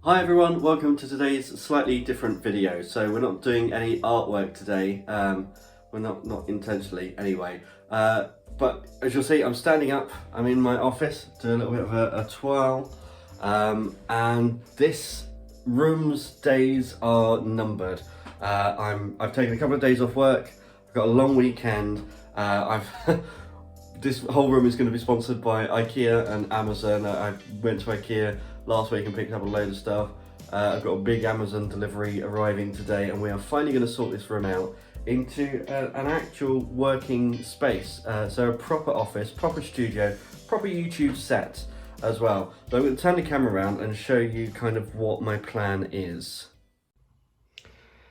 Hi everyone, welcome to today's slightly different video. So we're not doing any artwork today, we're not intentionally anyway. But as you'll see, I'm standing up, I'm in my office, doing a little bit of a twirl, and this room's days are numbered. I've taken a couple of days off work, I've got a long weekend, this whole room is going to be sponsored by IKEA and Amazon. I went to IKEA last week and picked up a load of stuff. I've got a big Amazon delivery arriving today, and we are finally going to sort this room out into an actual working space. So a proper office, proper studio, proper YouTube set as well. So I'm going to turn the camera around and show you kind of what my plan is.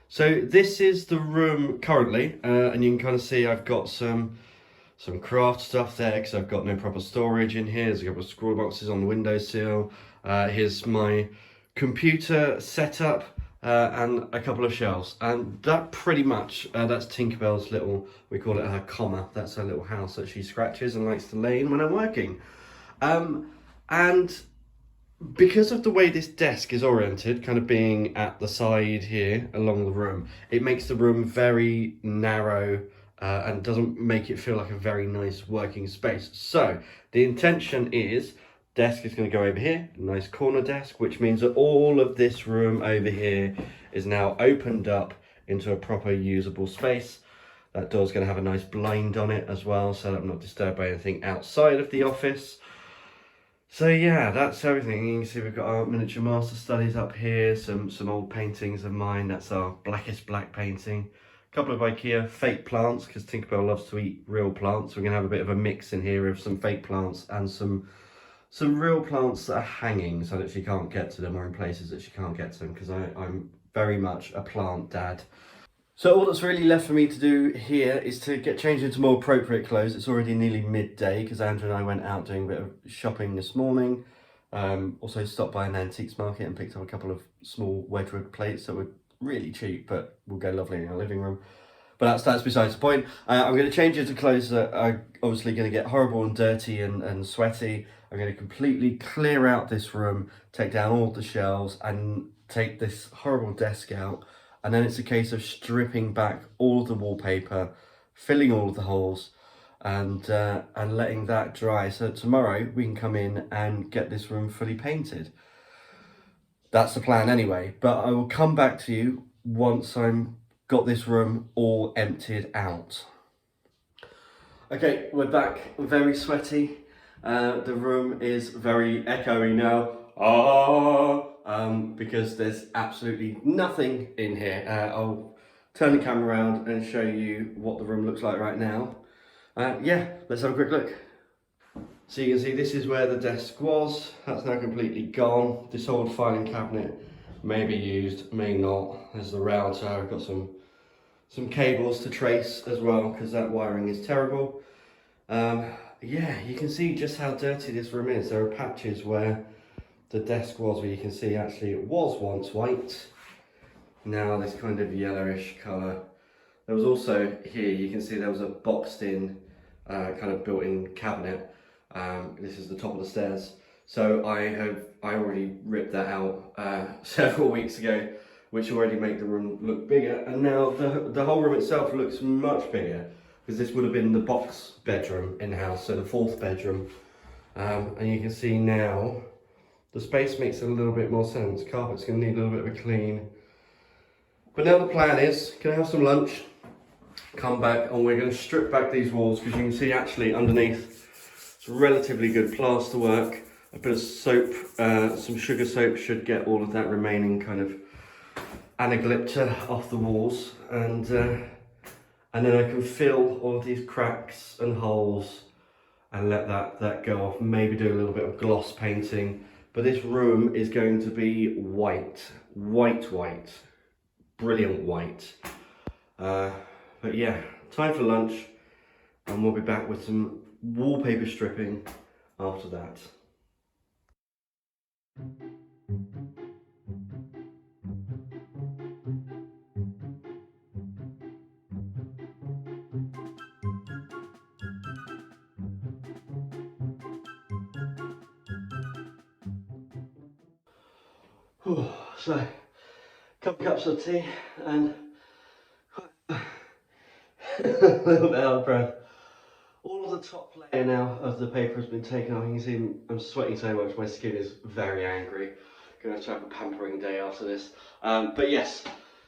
So this is the room currently, and you can kind of see I've got some craft stuff there because I've got no proper storage in here. There's a couple of scroll boxes on the windowsill. Here's my computer setup and a couple of shelves. And that pretty much, that's Tinkerbell's little, we call it her comma. That's her little house that she scratches and likes to lay in when I'm working. And because of the way this desk is oriented, kind of being at the side here along the room, it makes the room very narrow and doesn't make it feel like a very nice working space. So the intention is, desk is going to go over here, nice corner desk, which means that all of this room over here is now opened up into a proper usable space. That door's going to have a nice blind on it as well, so that I'm not disturbed by anything outside of the office. So yeah, that's everything. You can see we've got our miniature master studies up here, some old paintings of mine. That's our blackest black painting. A couple of IKEA fake plants, because Tinkerbell loves to eat real plants. We're going to have a bit of a mix in here of some fake plants and some real plants that are hanging so that she can't get to them, or in places that she can't get to them, because I'm very much a plant dad. So all that's really left for me to do here is to get changed into more appropriate clothes. It's already nearly midday because Andrew and I went out doing a bit of shopping this morning. Also stopped by an antiques market and picked up a couple of small Wedgwood plates that were really cheap but will go lovely in our living room. But that's besides the point. I'm going to change into clothes that are obviously going to get horrible and dirty and sweaty. I'm going to completely clear out this room, take down all the shelves and take this horrible desk out. And then it's a case of stripping back all of the wallpaper, filling all of the holes, and letting that dry. So that tomorrow we can come in and get this room fully painted. That's the plan anyway. But I will come back to you once I'm got this room all emptied out. Okay, we're back. Very sweaty. The room is very echoey now. Because there's absolutely nothing in here. I'll turn the camera around and show you what the room looks like right now. Yeah, let's have a quick look. So you can see this is where the desk was. That's now completely gone. This old filing cabinet may be used, may not. There's the router. I've got some cables to trace as well because that wiring is terrible. Yeah, you can see just how dirty this room is. There are patches where the desk was, where you can see actually it was once white, now this kind of yellowish colour. There was also here, you can see there was a boxed in kind of built-in cabinet. This is the top of the stairs. So I already ripped that out several weeks ago, which already made the room look bigger. And now the whole room itself looks much bigger, because this would have been the box bedroom in the house, so the fourth bedroom. And you can see now, the space makes a little bit more sense. Carpet's going to need a little bit of a clean. But now the plan is, can I have some lunch, come back, and we're going to strip back these walls, because you can see actually underneath it's relatively good plaster work. A bit of soap, some sugar soap should get all of that remaining kind of anaglypta off the walls. And then I can fill all of these cracks and holes and let that go off. Maybe do a little bit of gloss painting. But this room is going to be white, brilliant white. But yeah, time for lunch, and we'll be back with some wallpaper stripping after that. So, couple cups of tea and a little bit out of breath. All of the top layer now of the paper has been taken off. You can see I'm sweating so much, my skin is very angry. Gonna have to have a pampering day after this. But yes,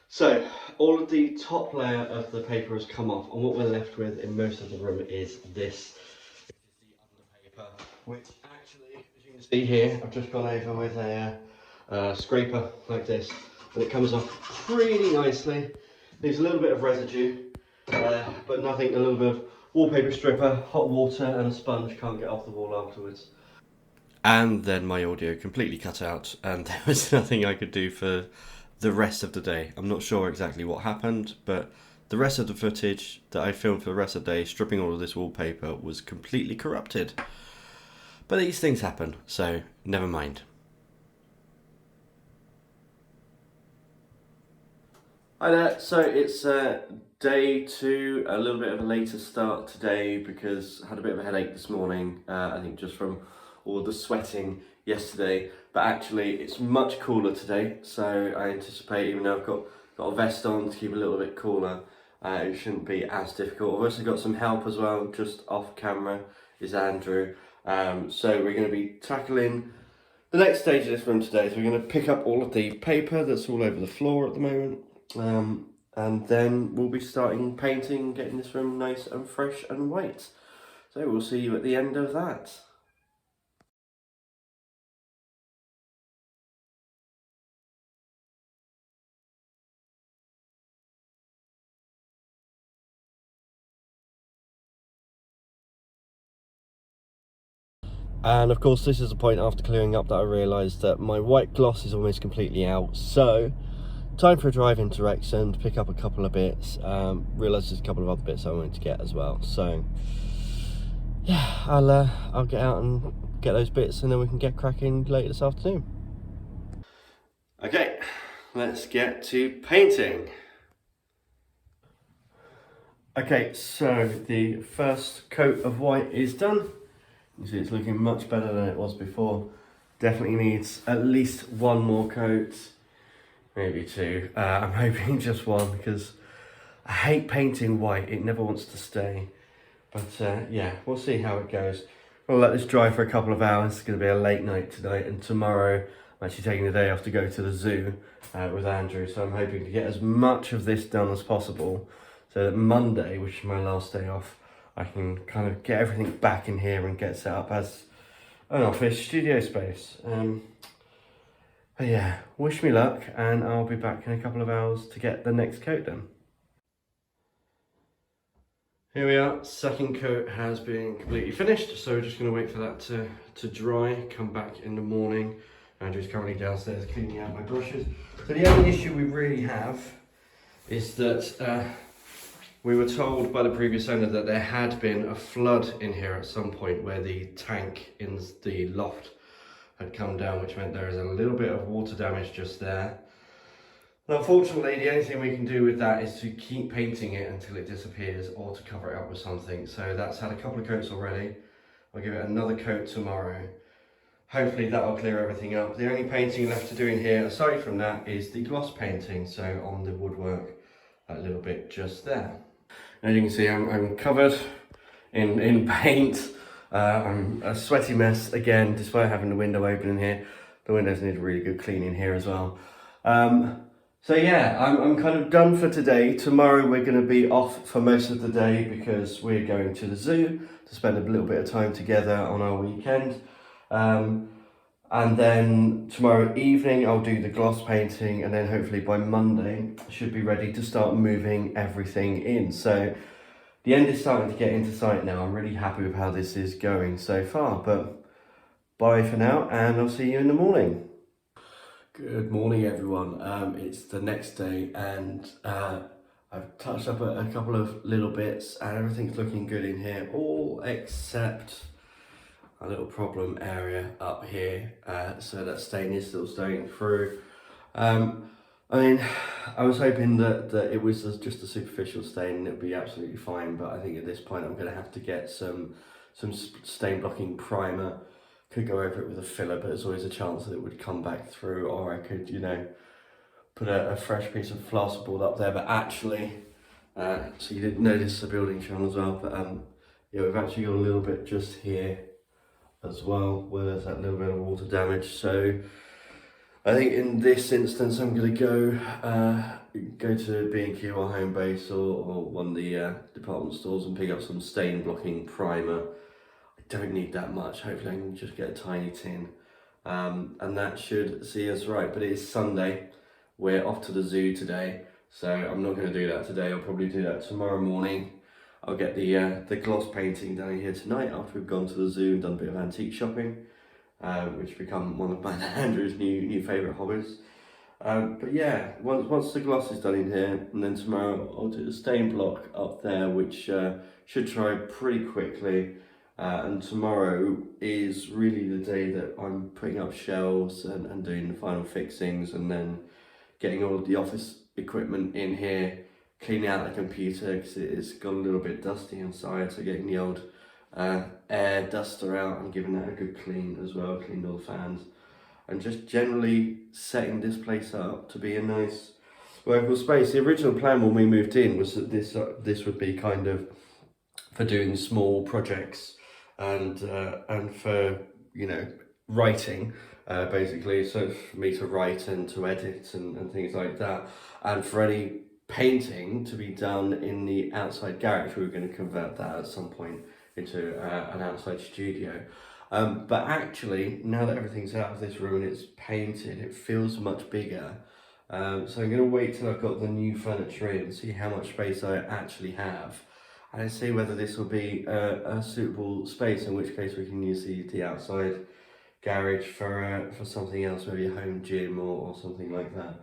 so all of the top layer of the paper has come off, and what we're left with in most of the room is this. This is the underpaper, which actually, as you can see here, I've just gone over with a scraper like this, and it comes off really nicely. Leaves a little bit of residue, but nothing, a little bit of wallpaper stripper, hot water and a sponge can't get off the wall afterwards. And then my audio completely cut out, and there was nothing I could do for the rest of the day. I'm not sure exactly what happened, but the rest of the footage that I filmed for the rest of the day, stripping all of this wallpaper, was completely corrupted. But these things happen, so never mind. Hi there, so it's day two, a little bit of a later start today because I had a bit of a headache this morning, I think just from all the sweating yesterday, but actually it's much cooler today, so I anticipate, even though I've got a vest on to keep a little bit cooler, it shouldn't be as difficult. I've also got some help as well, just off camera is Andrew, so we're going to be tackling the next stage of this room today. So we're going to pick up all of the paper that's all over the floor at the moment. And then we'll be starting painting, getting this room nice and fresh and white. So we'll see you at the end of that. And of course this is the point after clearing up that I realised that my white gloss is almost completely out. So time for a drive into Wrexham to pick up a couple of bits. Realised there's a couple of other bits I wanted to get as well. So yeah, I'll get out and get those bits and then we can get cracking later this afternoon. Okay, let's get to painting. Okay, so the first coat of white is done. You see it's looking much better than it was before. Definitely needs at least one more coat, maybe two. I'm hoping just one because I hate painting white, it never wants to stay. But yeah, we'll see how it goes. We'll let this dry for a couple of hours. It's going to be a late night tonight, and tomorrow I'm actually taking the day off to go to the zoo with Andrew, so I'm hoping to get as much of this done as possible so that Monday, which is my last day off, I can kind of get everything back in here and get set up as an office studio space. But yeah, wish me luck, and I'll be back in a couple of hours to get the next coat done. Here we are, second coat has been completely finished, so we're just going to wait for that to dry, come back in the morning. Andrew's currently downstairs cleaning out my brushes. So the only issue we really have is that we were told by the previous owner that there had been a flood in here at some point where the tank in the loft had come down, which meant there is a little bit of water damage just there. Unfortunately, the only thing we can do with that is to keep painting it until it disappears or to cover it up with something. So that's had a couple of coats already. I'll give it another coat tomorrow. Hopefully that'll clear everything up. The only painting left to do in here, aside from that, is the gloss painting. So on the woodwork, that little bit just there. As you can see, I'm covered in paint. I'm a sweaty mess again, despite having the window open in here. The windows need a really good clean in here as well. So yeah, I'm kind of done for today. Tomorrow we're going to be off for most of the day because we're going to the zoo to spend a little bit of time together on our weekend. And then tomorrow evening I'll do the gloss painting, and then hopefully by Monday I should be ready to start moving everything in. So the end is starting to get into sight now. I'm really happy with how this is going so far, but bye for now and I'll see you in the morning. Good morning everyone, it's the next day and I've touched up a couple of little bits and everything's looking good in here, all except a little problem area up here, so that stain is still staying through. I mean, I was hoping that it was just a superficial stain and it would be absolutely fine, but I think at this point I'm going to have to get some stain blocking primer could go over it with a filler, but there's always a chance that it would come back through, or I could, you know, put a fresh piece of plasterboard up there. But actually, so you didn't notice the building shown as well, but yeah, we've actually got a little bit just here as well, where there's that little bit of water damage. So I think in this instance, I'm going to go to B&Q or Homebase or one of the department stores and pick up some stain blocking primer. I don't need that much. Hopefully I can just get a tiny tin, and that should see us right. But it is Sunday. We're off to the zoo today, so I'm not going to do that today. I'll probably do that tomorrow morning. I'll get the gloss painting done here tonight after we've gone to the zoo and done a bit of antique shopping, which has become one of mine and Andrew's new favourite hobbies. But yeah, once the gloss is done in here, and then tomorrow I'll do the stain block up there, which should dry pretty quickly. And tomorrow is really the day that I'm putting up shelves and doing the final fixings, and then getting all of the office equipment in here, cleaning out the computer because it's got a little bit dusty inside, so getting the old air duster out and giving that a good clean as well, cleaned all the fans, and just generally setting this place up to be a nice workable space. The original plan when we moved in was that this would be kind of for doing small projects and for, you know, writing, basically, so for me to write and to edit and things like that, and for any painting to be done in the outside garage. We were going to convert that at some point into an outside studio, but actually now that everything's out of this room and it's painted, it feels much bigger. So I'm going to wait till I've got the new furniture in and see how much space I actually have, and see whether this will be a suitable space, in which case we can use the outside garage for something else, maybe a home gym or something like that.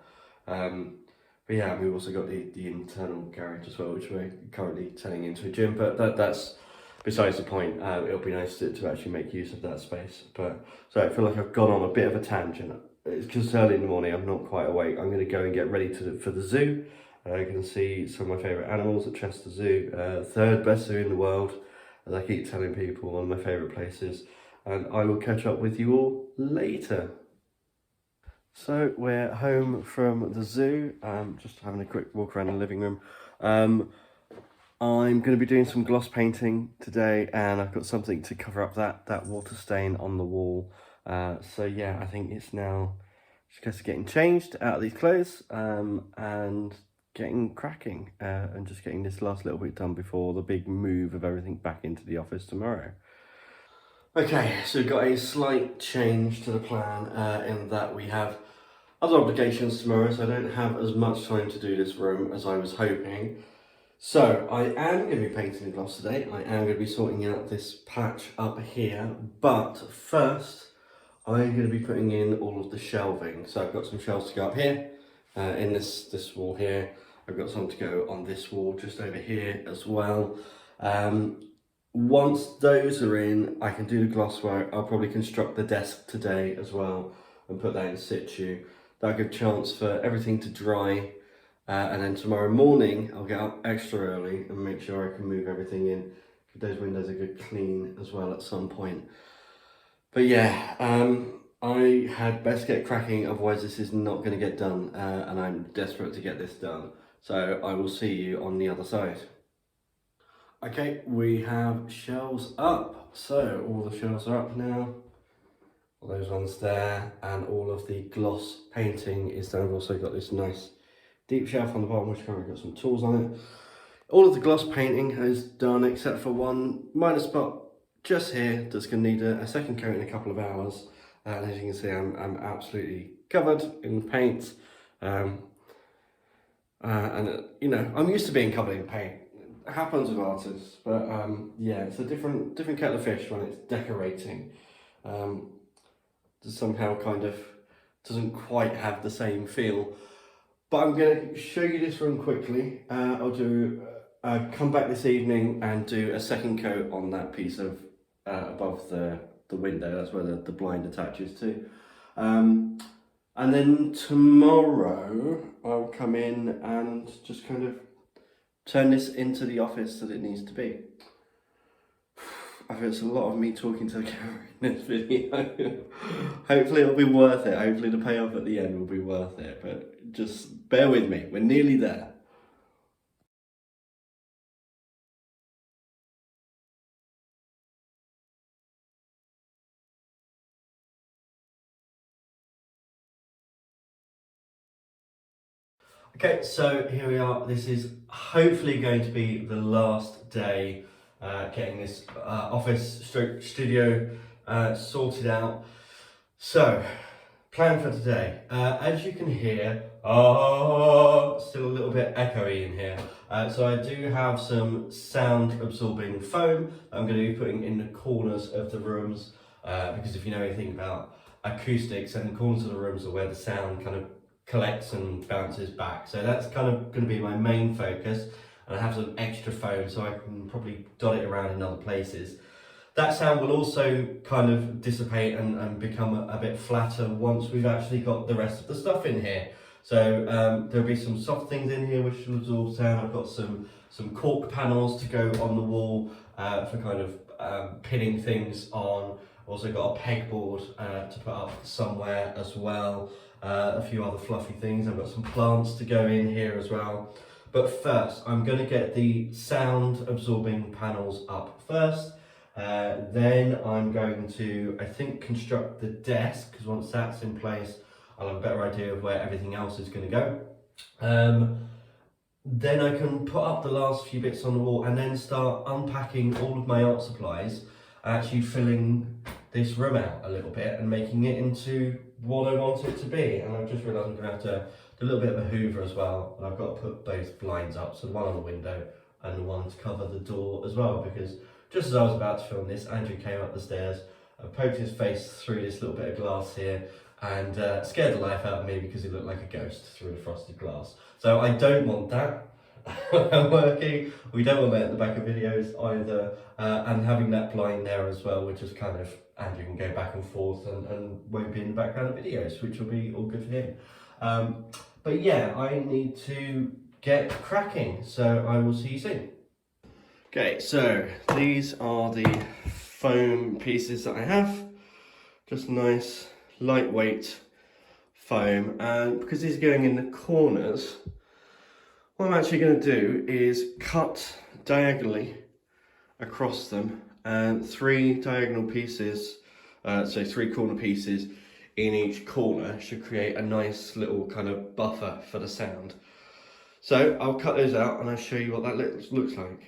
But yeah, we've also got the internal garage as well, which we're currently turning into a gym, but that's besides the point. It'll be nice to actually make use of that space. But so I feel like I've gone on a bit of a tangent. It's because early in the morning, I'm not quite awake. I'm going to go and get ready for the zoo. I can see some of my favourite animals at Chester Zoo, third best zoo in the world, as I keep telling people, one of my favourite places. And I will catch up with you all later. So we're home from the zoo, just having a quick walk around the living room. I'm going to be doing some gloss painting today, and I've got something to cover up that water stain on the wall. So yeah, I think it's now just getting changed out of these clothes, and getting cracking, and just getting this last little bit done before the big move of everything back into the office tomorrow. Okay, so we've got a slight change to the plan, in that we have other obligations tomorrow, so I don't have as much time to do this room as I was hoping. So I am going to be painting the gloss today. I am going to be sorting out this patch up here, but first I'm going to be putting in all of the shelving. So I've got some shelves to go up here, in this wall here. I've got some to go on this wall just over here as well. Once those are in, I can do the gloss work. I'll probably construct the desk today as well and put that in situ. That'll give a chance for everything to dry, and then tomorrow morning I'll get up extra early and make sure I can move everything in. Give those windows a good clean as well at some point. But yeah, I had best get cracking, otherwise this is not going to get done, and I'm desperate to get this done. So I will see you on the other side. Okay, we have shelves up. So all the shelves are up now. All those ones there, and all of the gloss painting is done. I've also got this nice deep shelf on the bottom, which currently got some tools on it. All of the gloss painting is done except for one minor spot just here that's going to need a second coat in a couple of hours. And as you can see, I'm absolutely covered in paint. And you know, I'm used to being covered in paint. It happens with artists, but yeah, it's a different kettle of fish when it's decorating. Just somehow kind of doesn't quite have the same feel. But I'm going to show you this room quickly. I'll come back this evening and do a second coat on that piece of above the window. That's where the blind attaches to. And then tomorrow I'll come in and just kind of turn this into the office that it needs to be. I think it's a lot of me talking to the camera in this video. Hopefully it'll be worth it. Hopefully the payoff at the end will be worth it. But just bear with me. We're nearly there. Okay, so here we are. This is hopefully going to be the last day getting this office stroke studio sorted out. So, plan for today. As you can hear, still a little bit echoey in here. So I do have some sound absorbing foam that I'm going to be putting in the corners of the rooms because if you know anything about acoustics, and the corners of the rooms are where the sound kind of collects and bounces back. So that's kind of going to be my main focus. And I have some extra foam so I can probably dot it around in other places. That sound will also kind of dissipate and become a bit flatter once we've actually got the rest of the stuff in here. So there'll be some soft things in here which will absorb sound. I've got some cork panels to go on the wall for kind of pinning things on. Also got a pegboard to put up somewhere as well. A few other fluffy things. I've got some plants to go in here as well. But first, I'm going to get the sound absorbing panels up first. Then I'm going to, I think, construct the desk, because once that's in place, I'll have a better idea of where everything else is going to go. Then I can put up the last few bits on the wall and then start unpacking all of my art supplies, actually filling this room out a little bit and making it into what I want it to be. And I've just realised I'm going to have to do a little bit of a hoover as well. And I've got to put both blinds up, so the one on the window and the one to cover the door as well, because just as I was about to film this, Andrew came up the stairs, poked his face through this little bit of glass here, and scared the life out of me because he looked like a ghost through the frosted glass. So I don't want that working. We don't want that in the back of videos either. And having that blind there as well, which is kind of, Andrew can go back and forth and won't be in the background of videos, which will be all good for him. But yeah, I need to get cracking, so I will see you soon. Okay, so these are the foam pieces that I have. Just nice, lightweight foam. And because these are going in the corners, what I'm actually going to do is cut diagonally across them, and 3 diagonal pieces, so 3 corner pieces in each corner should create a nice little kind of buffer for the sound. So I'll cut those out and I'll show you what that looks like.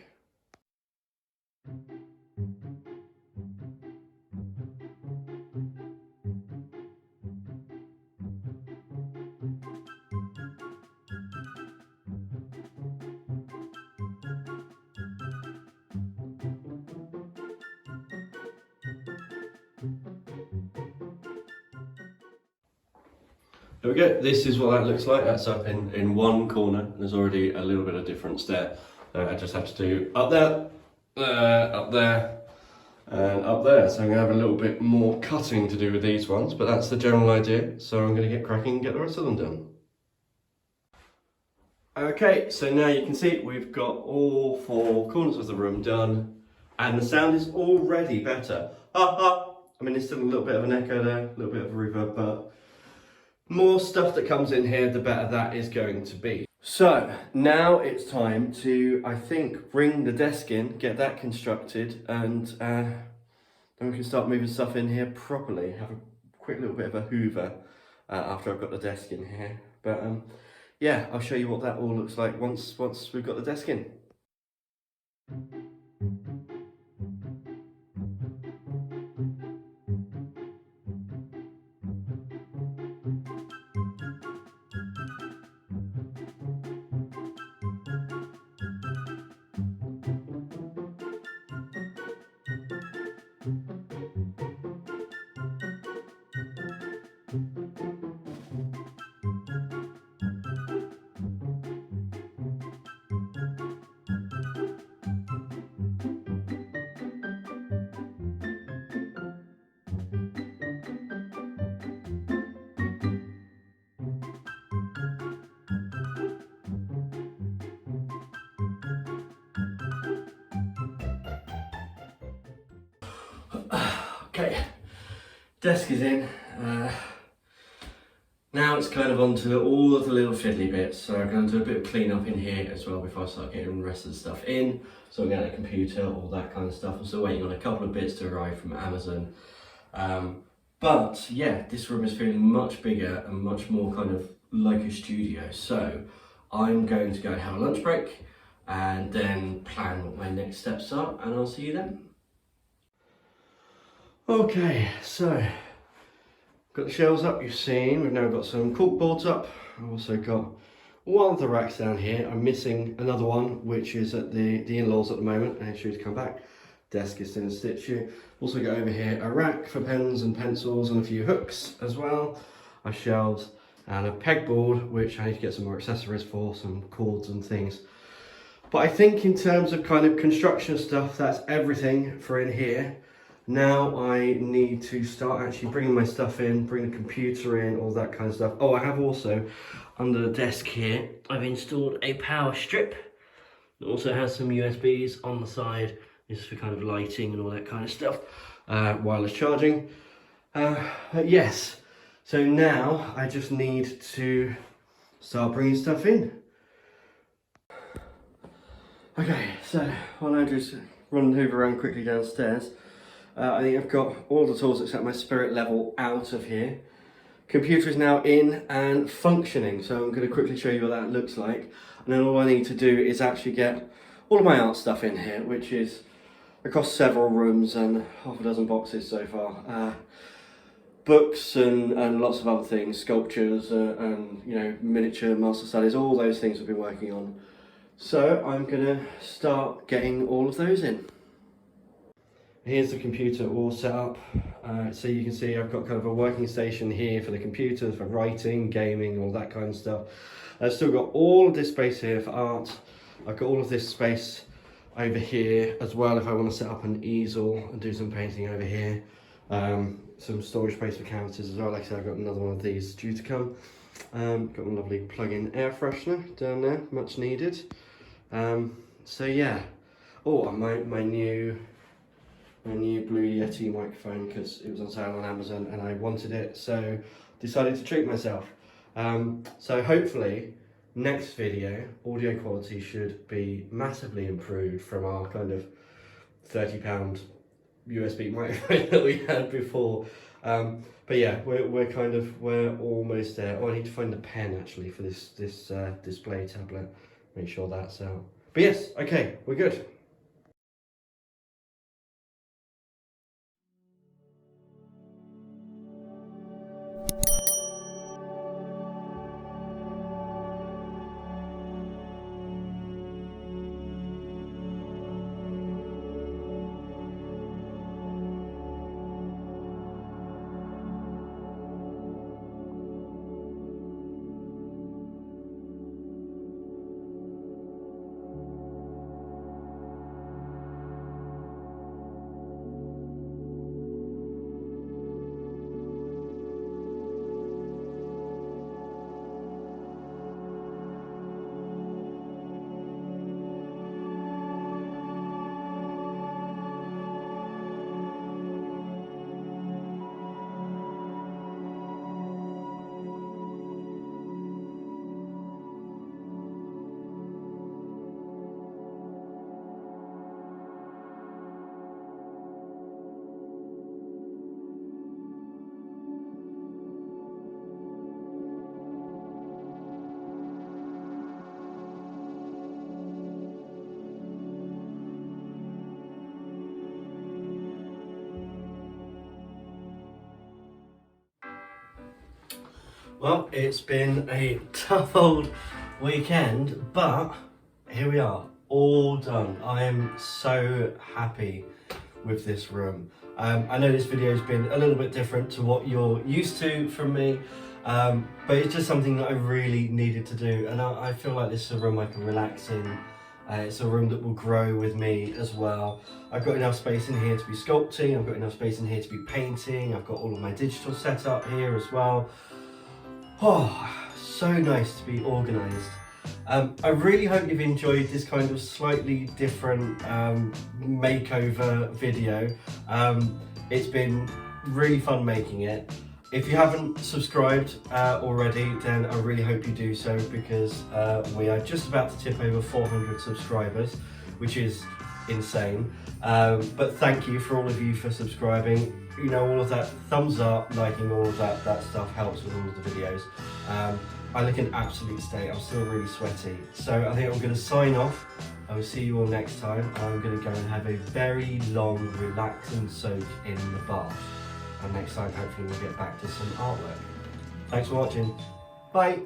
There we go, this is what that looks like. That's up in one corner. There's already a little bit of difference there. I just have to do up there, up there, and up there. So I'm going to have a little bit more cutting to do with these ones, but that's the general idea. So I'm going to get cracking and get the rest of them done. Okay, so now you can see we've got all 4 corners of the room done, and the sound is already better. I mean, there's still a little bit of an echo there, a little bit of a reverb, but more stuff that comes in here, the better that is going to be. So now it's time to, I think, bring the desk in, get that constructed, and then we can start moving stuff in here properly. Have a quick little bit of a hoover after I've got the desk in here. But yeah, I'll show you what that all looks like once we've got the desk in. Desk is in. Now it's kind of onto all of the little fiddly bits, so I'm going to do a bit of clean up in here as well before I start getting the rest of the stuff in. So I'm getting a computer, all that kind of stuff. I'm still waiting on a couple of bits to arrive from Amazon. But yeah, this room is feeling much bigger and much more kind of like a studio. So I'm going to go and have a lunch break and then plan what my next steps are, and I'll see you then. Okay, so got the shelves up, you've seen. We've now got some cork boards up. I've also got one of the racks down here. I'm missing another one, which is at the in-laws at the moment, and it's due to come back. Desk is still in situ. Also got over here a rack for pens and pencils and a few hooks as well. My shelves and a pegboard, which I need to get some more accessories for, some cords and things. But I think in terms of kind of construction stuff, that's everything for in here. Now I need to start actually bringing my stuff in, bring the computer in, all that kind of stuff. Oh, I have also, under the desk here, I've installed a power strip. It also has some USBs on the side. This is for kind of lighting and all that kind of stuff. Wireless charging. Yes, so now I just need to start bringing stuff in. Okay, so while I just run Hoover around quickly downstairs, I think I've got all the tools except my spirit level out of here. Computer is now in and functioning, so I'm going to quickly show you what that looks like. And then all I need to do is actually get all of my art stuff in here, which is across several rooms and half a dozen boxes so far. Books and lots of other things, sculptures and you know, miniature master studies, all those things I've been working on. So I'm going to start getting all of those in. Here's the computer all set up. So you can see I've got kind of a working station here for the computer, for writing, gaming, all that kind of stuff. I've still got all of this space here for art. I've got all of this space over here as well if I want to set up an easel and do some painting over here. Some storage space for canvases as well. Like I said, I've got another one of these due to come. Got a lovely plug-in air freshener down there, much needed. So yeah. Oh, and my new Blue Yeti microphone, because it was on sale on Amazon and I wanted it, so decided to treat myself. So hopefully next video audio quality should be massively improved from our kind of £30 USB microphone that we had before. But yeah, we're almost there. Oh, I need to find the pen actually for this display tablet. Make sure that's out. But yes, okay, we're good. Well, it's been a tough old weekend, but here we are, all done. I am so happy with this room. I know this video has been a little bit different to what you're used to from me, but it's just something that I really needed to do, and I feel like this is a room I can relax in. It's a room that will grow with me as well. I've got enough space in here to be sculpting, I've got enough space in here to be painting, I've got all of my digital set up here as well. Oh, so nice to be organised. I really hope you've enjoyed this kind of slightly different makeover video. It's been really fun making it. If you haven't subscribed already, then I really hope you do so, because we are just about to tip over 400 subscribers, which is insane. But thank you for all of you for subscribing. You know, all of that thumbs up, liking, all of that stuff helps with all of the videos. I look in absolute state. I'm still really sweaty. So I think I'm going to sign off. I will see you all next time. I'm going to go and have a very long, relaxing soak in the bath. And next time, hopefully, we'll get back to some artwork. Thanks for watching. Bye.